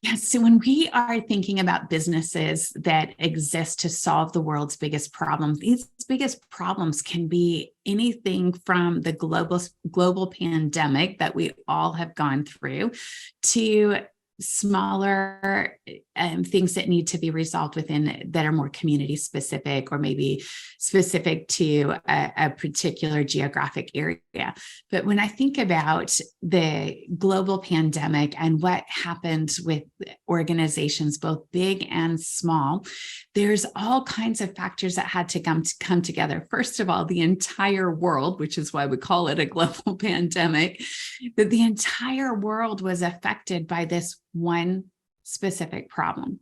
Yes. So when we are thinking about businesses that exist to solve the world's biggest problems, these biggest problems can be anything from the global pandemic that we all have gone through to smaller things that need to be resolved within that are more community specific or maybe specific to a particular geographic area. But when I think about the global pandemic and what happened with organizations, both big and small, there's all kinds of factors that had to come together. First of all, the entire world, which is why we call it a global pandemic, that the entire world was affected by this one specific problem.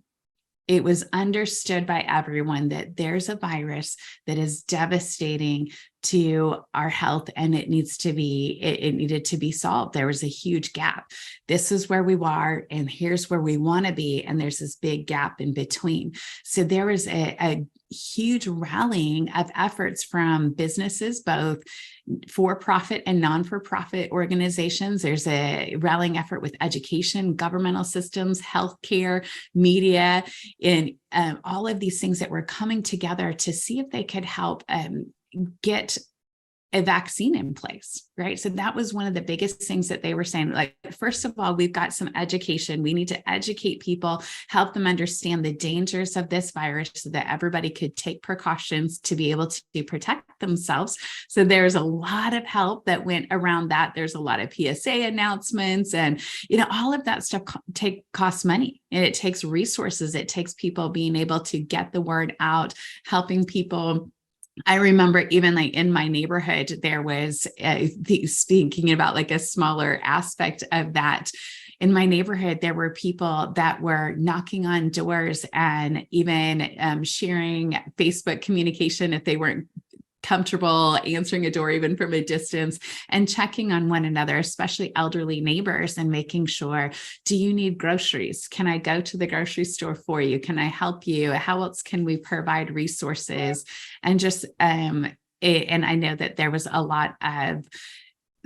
It was understood by everyone that there's a virus that is devastating to our health and it needed to be solved. There was a huge gap. This is where we are and here's where we want to be. And there's this big gap in between. So there was a huge rallying of efforts from businesses, both for-profit and non-for-profit organizations. There's a rallying effort with education, governmental systems, healthcare, media, and all of these things that were coming together to see if they could help get a vaccine in place, right? So that was one of the biggest things that they were saying. Like, first of all, we've got some education. We need to educate people, help them understand the dangers of this virus so that everybody could take precautions to be able to protect themselves. So there's a lot of help that went around that. There's a lot of PSA announcements and, all of that stuff costs money and it takes resources. It takes people being able to get the word out, helping people. I remember even like in my neighborhood, there was speaking about like a smaller aspect of that. In my neighborhood, there were people that were knocking on doors and even sharing Facebook communication if they weren't comfortable answering a door even from a distance and checking on one another, especially elderly neighbors, and making sure, do you need groceries? Can I go to the grocery store for you? Can I help you? How else can we provide resources? And just, and I know that there was a lot of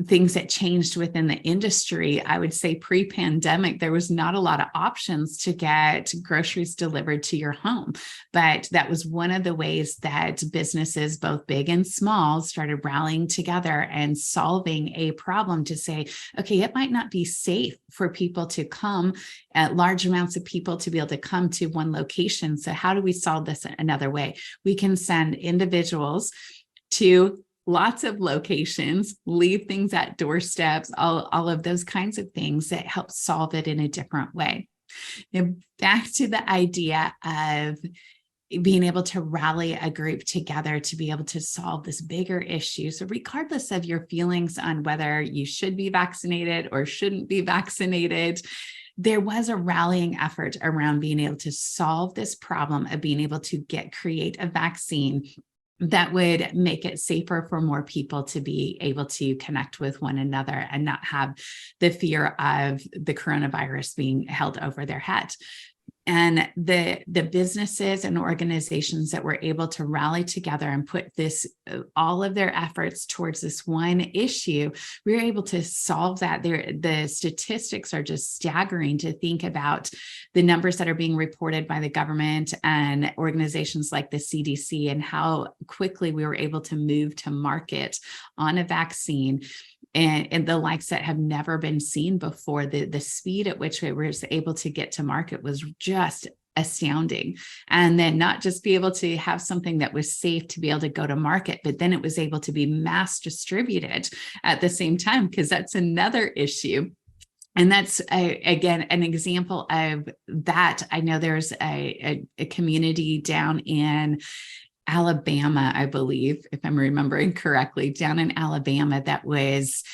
things that changed within the industry. I would say pre-pandemic, there was not a lot of options to get groceries delivered to your home. But that was one of the ways that businesses, both big and small, started rallying together and solving a problem to say, okay, it might not be safe for people to come, large amounts of people to be able to come to one location. So how do we solve this another way? We can send individuals to lots of locations, leave things at doorsteps, all of those kinds of things that help solve it in a different way. Now, back to the idea of being able to rally a group together to be able to solve this bigger issue. So regardless of your feelings on whether you should be vaccinated or shouldn't be vaccinated, there was a rallying effort around being able to solve this problem of being able to create a vaccine that would make it safer for more people to be able to connect with one another and not have the fear of the coronavirus being held over their head. And the businesses and organizations that were able to rally together and put all of their efforts towards this one issue, we were able to solve that. The statistics are just staggering to think about the numbers that are being reported by the government and organizations like the CDC and how quickly we were able to move to market on a vaccine. And the likes that have never been seen before. The speed at which we were able to get to market was just astounding. And then not just be able to have something that was safe to be able to go to market, but then it was able to be mass distributed at the same time, because that's another issue. And that's, again, an example of that. I know there's a community down in Alabama, I believe, if I'm remembering correctly, down in Alabama that was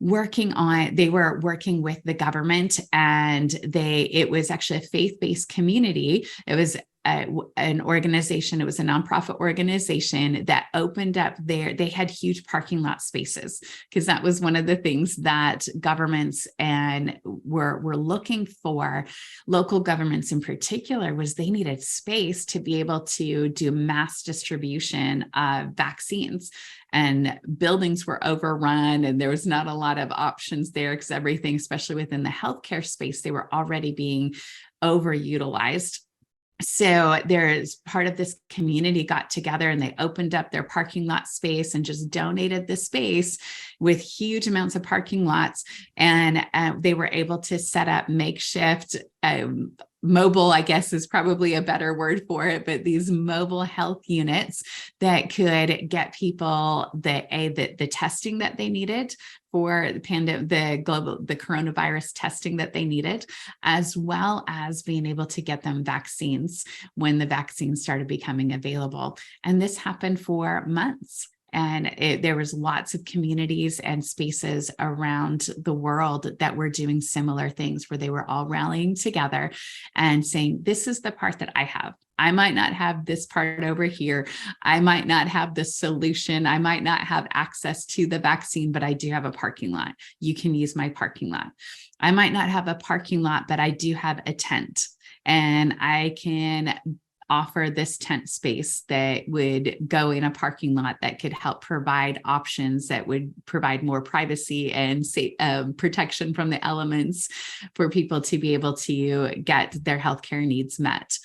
they were working with the government, and it was actually a faith-based community. It was an organization. It was a nonprofit organization that opened up they had huge parking lot spaces, because that was one of the things that governments and were looking for. Local governments in particular, was they needed space to be able to do mass distribution of vaccines. And buildings were overrun, and there was not a lot of options there, because everything, especially within the healthcare space, they were already being overutilized. So there's part of this community got together and they opened up their parking lot space and just donated the space with huge amounts of parking lots. And they were able to set up makeshift mobile, I guess is probably a better word for it, but these mobile health units that could get people the testing that they needed for the coronavirus testing that they needed, as well as being able to get them vaccines when the vaccines started becoming available. And this happened for months. And there was lots of communities and spaces around the world that were doing similar things, where they were all rallying together and saying, this is the part that I have. I might not have this part over here. I might not have the solution. I might not have access to the vaccine, but I do have a parking lot. You can use my parking lot. I might not have a parking lot, but I do have a tent, and I can offer this tent space that would go in a parking lot that could help provide options that would provide more privacy and protection from the elements for people to be able to get their healthcare needs met.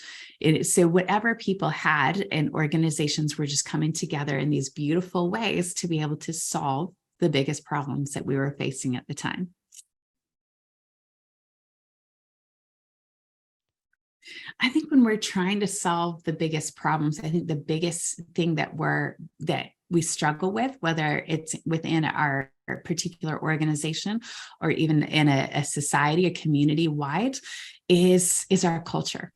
So whatever people had, and organizations were just coming together in these beautiful ways to be able to solve the biggest problems that we were facing at the time. I think when we're trying to solve the biggest problems, I think the biggest thing that we struggle with, whether it's within our particular organization or even in a society, a community wide, is our culture.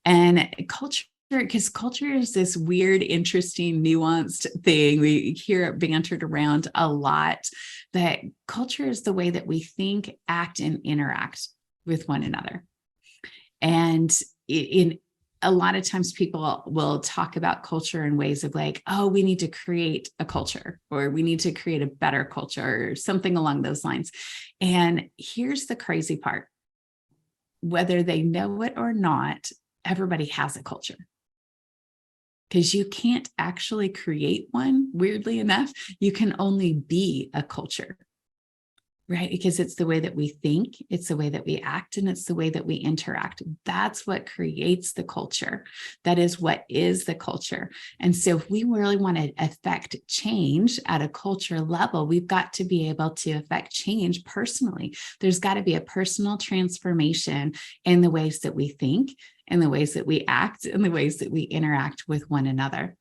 And because culture is this weird, interesting, nuanced thing. We hear it bantered around a lot, but culture is the way that we think, act, and interact with one another. And in a lot of times people will talk about culture in ways of like, oh, we need to create a culture, or we need to create a better culture, or something along those lines. And here's the crazy part. Whether they know it or not, everybody has a culture. Because you can't actually create one, weirdly enough. You can only be a culture. Right? Because it's the way that we think, it's the way that we act, and it's the way that we interact. That's what creates the culture. That is what is the culture. And so if we really want to affect change at a culture level, we've got to be able to affect change personally. There's got to be a personal transformation in the ways that we think, in the ways that we act, in the ways that we interact with one another.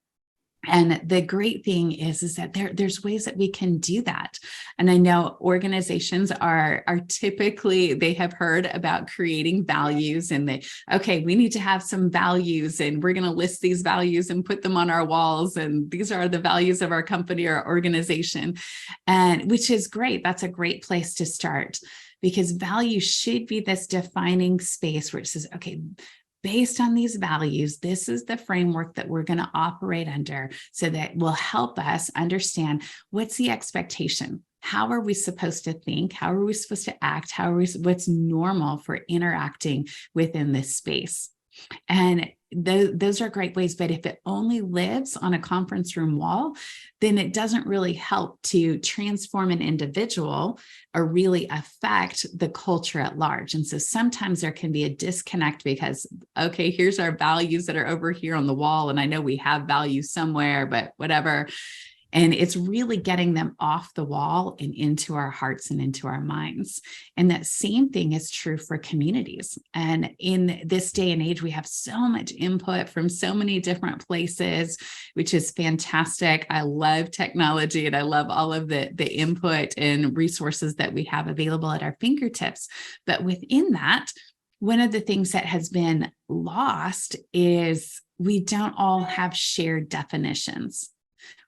And the great thing is that there's ways that we can do that. And I know organizations are typically, they have heard about creating values, and okay, we need to have some values, and we're going to list these values and put them on our walls. And these are the values of our company or organization, and which is great. That's a great place to start, because value should be this defining space where it says, okay, based on these values, this is the framework that we're going to operate under, so that will help us understand what's the expectation. How are we supposed to think? How are we supposed to act? What's normal for interacting within this space? And those are great ways, but if it only lives on a conference room wall, then it doesn't really help to transform an individual or really affect the culture at large. And so sometimes there can be a disconnect, because, okay, here's our values that are over here on the wall, and I know we have values somewhere, but whatever. And it's really getting them off the wall and into our hearts and into our minds. And that same thing is true for communities. And in this day and age, we have so much input from so many different places, which is fantastic. I love technology, and I love all of the input and resources that we have available at our fingertips. But within that, one of the things that has been lost is we don't all have shared definitions.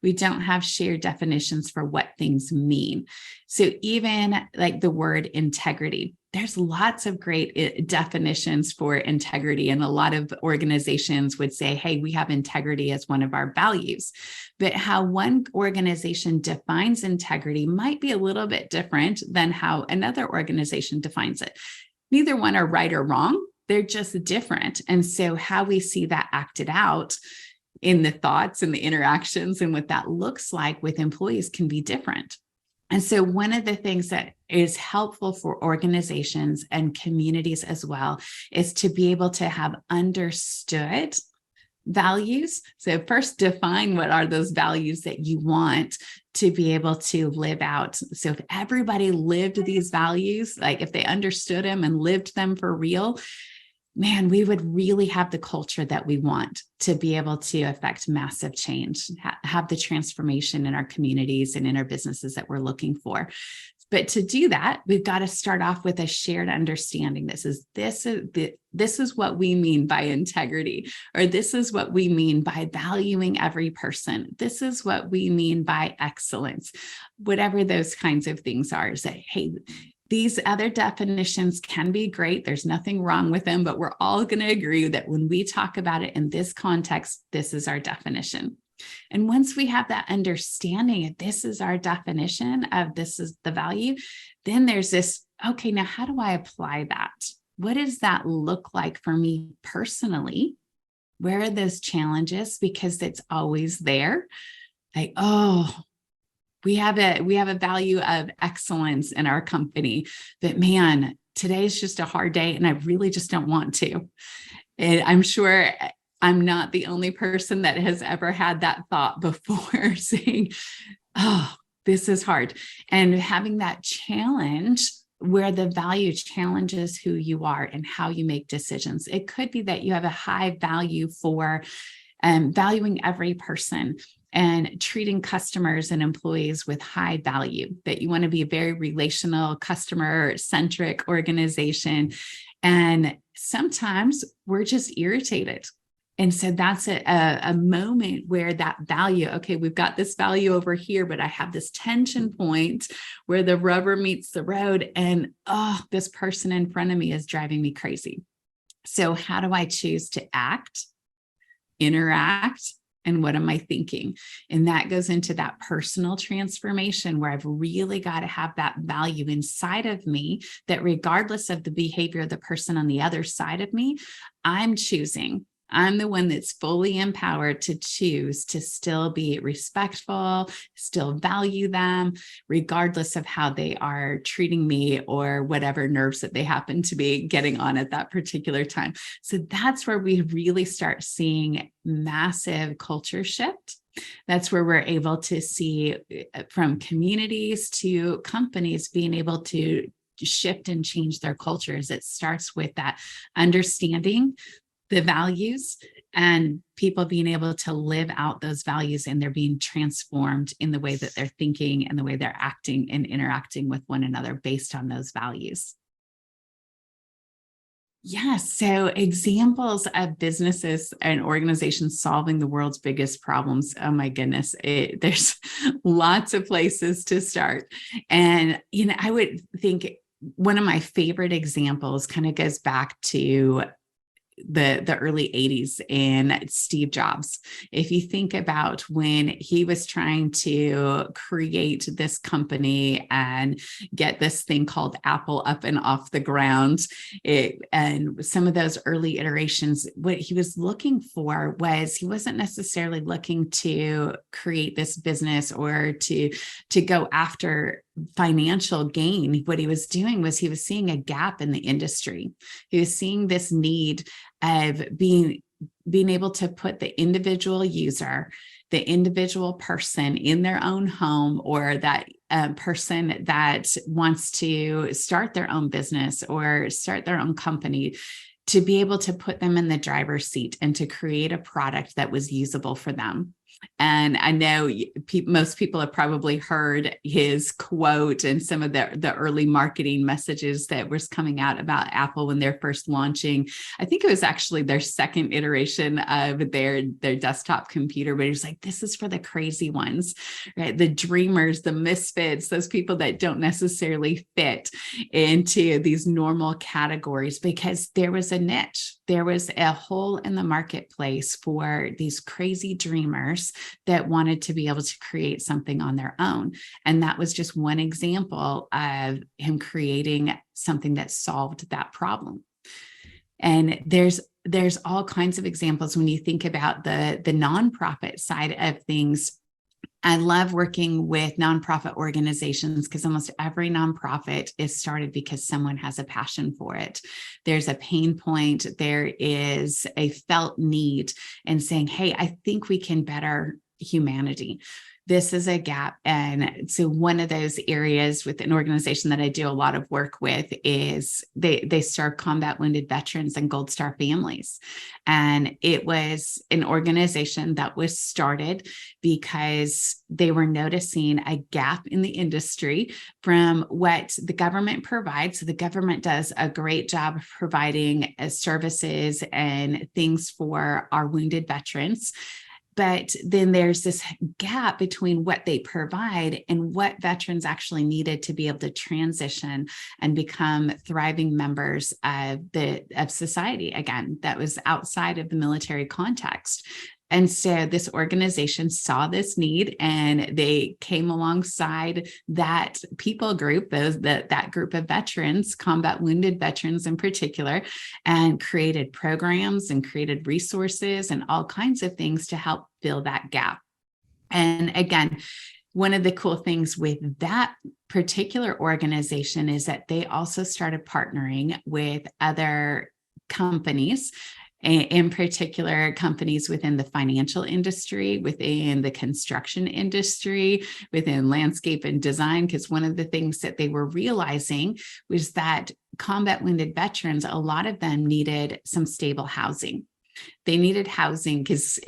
We don't have shared definitions for what things mean. So even like the word integrity, there's lots of great definitions for integrity. And a lot of organizations would say, hey, we have integrity as one of our values. But how one organization defines integrity might be a little bit different than how another organization defines it. Neither one are right or wrong. They're just different. And so how we see that acted out in the thoughts and the interactions and what that looks like with employees can be different. And so one of the things that is helpful for organizations and communities as well is to be able to have understood values. So first define what are those values that you want to be able to live out. So if everybody lived these values, like if they understood them and lived them for real, man, we would really have the culture that we want to be able to affect massive change, have the transformation in our communities and in our businesses that we're looking for. But to do that, we've got to start off with a shared understanding. This is what we mean by integrity, or this is what we mean by valuing every person. This is what we mean by excellence, whatever those kinds of things are. Say, hey, these other definitions can be great. There's nothing wrong with them, but we're all going to agree that when we talk about it in this context, this is our definition. And once we have that understanding of this is our definition of this is the value, then there's this, okay, now how do I apply that? What does that look like for me personally? Where are those challenges? Because it's always there. Like, oh, we have a value of excellence in our company, but man, today's just a hard day and I really just don't want to. And I'm sure I'm not the only person that has ever had that thought before, saying, oh, this is hard. And having that challenge where the value challenges who you are and how you make decisions. It could be that you have a high value for valuing every person and treating customers and employees with high value, that you want to be a very relational, customer-centric organization. And sometimes we're just irritated. And so that's a moment where that value, okay, we've got this value over here, but I have this tension point where the rubber meets the road and, oh, this person in front of me is driving me crazy. So how do I choose to act, interact, and what am I thinking? And that goes into that personal transformation where I've really got to have that value inside of me that regardless of the behavior of the person on the other side of me, I'm choosing. I'm the one that's fully empowered to choose to still be respectful, still value them, regardless of how they are treating me or whatever nerves that they happen to be getting on at that particular time. So that's where we really start seeing massive culture shift. That's where we're able to see from communities to companies being able to shift and change their cultures. It starts with that understanding the values and people being able to live out those values, and they're being transformed in the way that they're thinking and the way they're acting and interacting with one another based on those values. Yes. So examples of businesses and organizations solving the world's biggest problems. Oh my goodness. There's lots of places to start. And, I would think one of my favorite examples kind of goes back to the early 80s and Steve Jobs. If you think about when he was trying to create this company and get this thing called Apple up and off the ground, and some of those early iterations, what he was looking for was he wasn't necessarily looking to create this business or to go after financial gain. What he was doing was he was seeing a gap in the industry. He was seeing this need of being able to put the individual user, the individual person in their own home, or that person that wants to start their own business or start their own company, to be able to put them in the driver's seat and to create a product that was usable for them. And I know most people have probably heard his quote and some of the early marketing messages that was coming out about Apple when they're first launching. I think it was actually their second iteration of their desktop computer, but it was like, this is for the crazy ones, right? The dreamers, the misfits, those people that don't necessarily fit into these normal categories, because there was a niche. There was a hole in the marketplace for these crazy dreamers that wanted to be able to create something on their own. And that was just one example of him creating something that solved that problem. And there's all kinds of examples when you think about the nonprofit side of things. I love working with nonprofit organizations because almost every nonprofit is started because someone has a passion for it. There's a pain point, there is a felt need, and saying, hey, I think we can better humanity. This is a gap. And so one of those areas with an organization that I do a lot of work with is they serve combat wounded veterans and Gold Star families. And it was an organization that was started because they were noticing a gap in the industry from what the government provides. So the government does a great job of providing services and things for our wounded veterans. But then there's this gap between what they provide and what veterans actually needed to be able to transition and become thriving members of society again, that was outside of the military context. And so this organization saw this need, and they came alongside that people group, that group of veterans, combat wounded veterans in particular, and created programs and created resources and all kinds of things to help fill that gap. And again, one of the cool things with that particular organization is that they also started partnering with other companies, in particular companies within the financial industry, within the construction industry, within landscape and design, because one of the things that they were realizing was that combat wounded veterans, a lot of them needed some stable housing. They needed housing because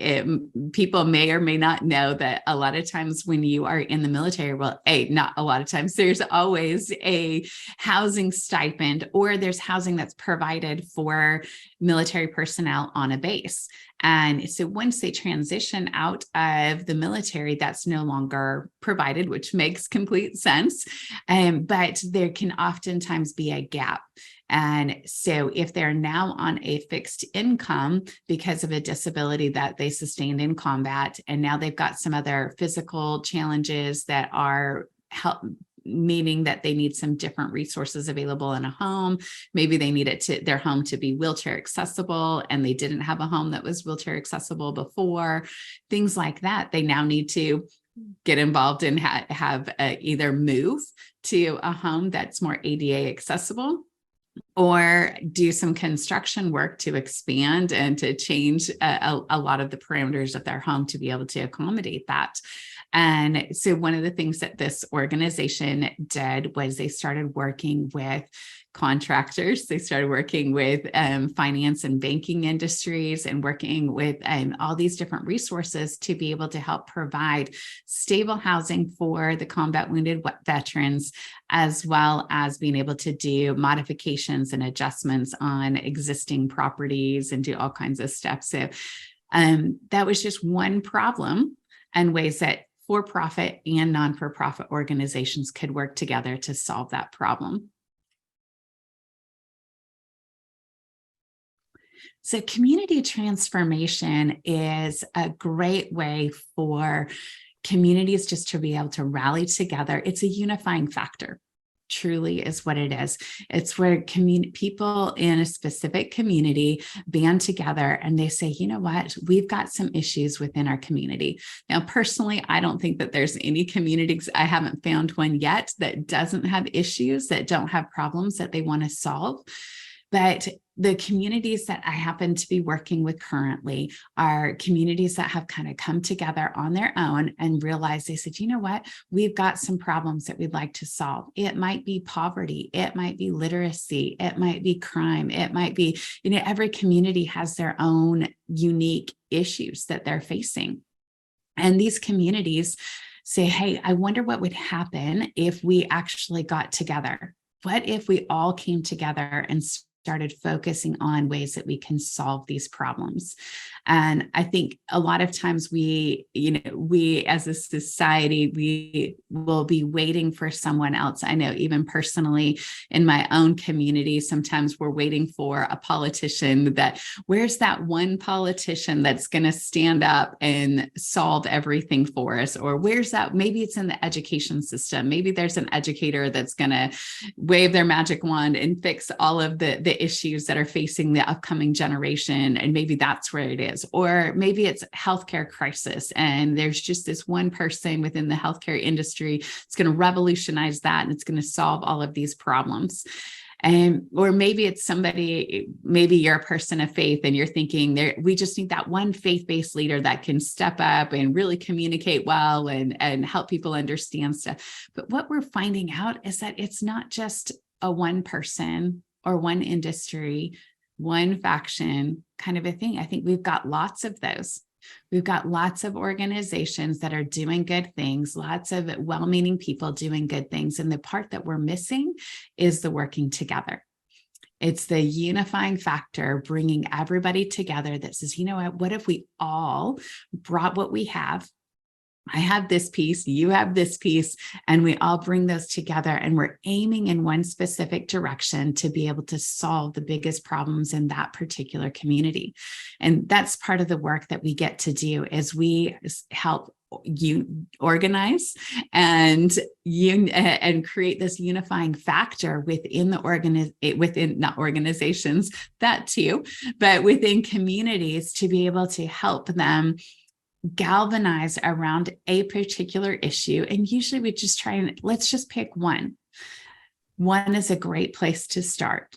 people may or may not know that a lot of times when you are in the military, well, not a lot of times, there's always a housing stipend, or there's housing that's provided for military personnel on a base. And so once they transition out of the military, that's no longer provided, which makes complete sense. But there can oftentimes be a gap. And so if they're now on a fixed income because of a disability that they sustained in combat, and now they've got some other physical challenges that are meaning that they need some different resources available in a home. Maybe they need their home to be wheelchair accessible, and they didn't have a home that was wheelchair accessible before. Things like that. They now need to get involved and have either move to a home that's more ADA accessible, or do some construction work to expand and to change a lot of the parameters of their home to be able to accommodate that. And so one of the things that this organization did was they started working with contractors. They started working with finance and banking industries, and working with all these different resources to be able to help provide stable housing for the combat wounded veterans, as well as being able to do modifications and adjustments on existing properties and do all kinds of stuff. So that was just one problem, and ways that for-profit and non-for-profit organizations could work together to solve that problem. So community transformation is a great way for communities just to be able to rally together. It's a unifying factor, truly is what it is. It's where people in a specific community band together and they say, you know what, we've got some issues within our community. Now, personally, I don't think that there's any communities, I haven't found one yet, that doesn't have issues, that don't have problems that they want to solve. But the communities that I happen to be working with currently are communities that have kind of come together on their own and realized, they said, you know what, we've got some problems that we'd like to solve. It might be poverty, it might be literacy, it might be crime, it might be, every community has their own unique issues that they're facing. And these communities say, hey, I wonder what would happen if we actually got together. What if we all came together and started focusing on ways that we can solve these problems? And I think a lot of times we as a society, we will be waiting for someone else. I know even personally in my own community, sometimes we're waiting for a politician where's that one politician that's going to stand up and solve everything for us? Or where's that? Maybe it's in the education system. Maybe there's an educator that's going to wave their magic wand and fix all of the issues that are facing the upcoming generation. And maybe that's where it is. Or maybe it's healthcare crisis, and there's just this one person within the healthcare industry that's going to revolutionize that, and it's going to solve all of these problems. Or maybe it's somebody, maybe you're a person of faith and you're thinking we just need that one faith-based leader that can step up and really communicate well and help people understand stuff. But what we're finding out is that it's not just a one person or one industry, one faction kind of a thing. I think we've got lots of those. We've got lots of organizations that are doing good things, lots of well-meaning people doing good things. And the part that we're missing is the working together. It's the unifying factor, bringing everybody together that says, you know what if we all brought what we have? I have this piece, you have this piece, and we all bring those together, and we're aiming in one specific direction to be able to solve the biggest problems in that particular community. And that's part of the work that we get to do, is we help you organize and create this unifying factor within not organizations, that too, but within communities, to be able to help them galvanize around a particular issue. And usually we just let's just pick one. One is a great place to start.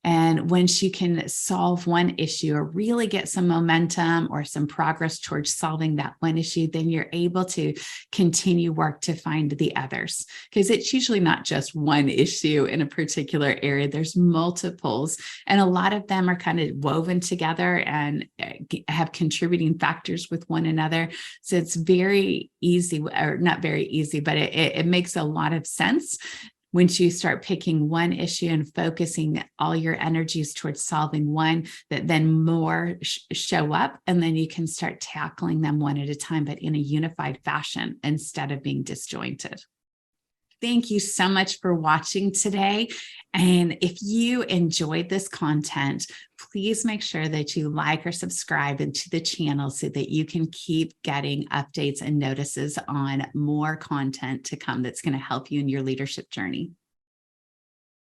And once you can solve one issue or really get some momentum or some progress towards solving that one issue, then you're able to continue work to find the others. Because it's usually not just one issue in a particular area. There's multiples, and a lot of them are kind of woven together and have contributing factors with one another. So it's very easy, or not very easy, but it makes a lot of sense once you start picking one issue and focusing all your energies towards solving one, that then more show up, and then you can start tackling them one at a time, but in a unified fashion instead of being disjointed. Thank you so much for watching today. And if you enjoyed this content, please make sure that you like or subscribe into the channel so that you can keep getting updates and notices on more content to come that's going to help you in your leadership journey.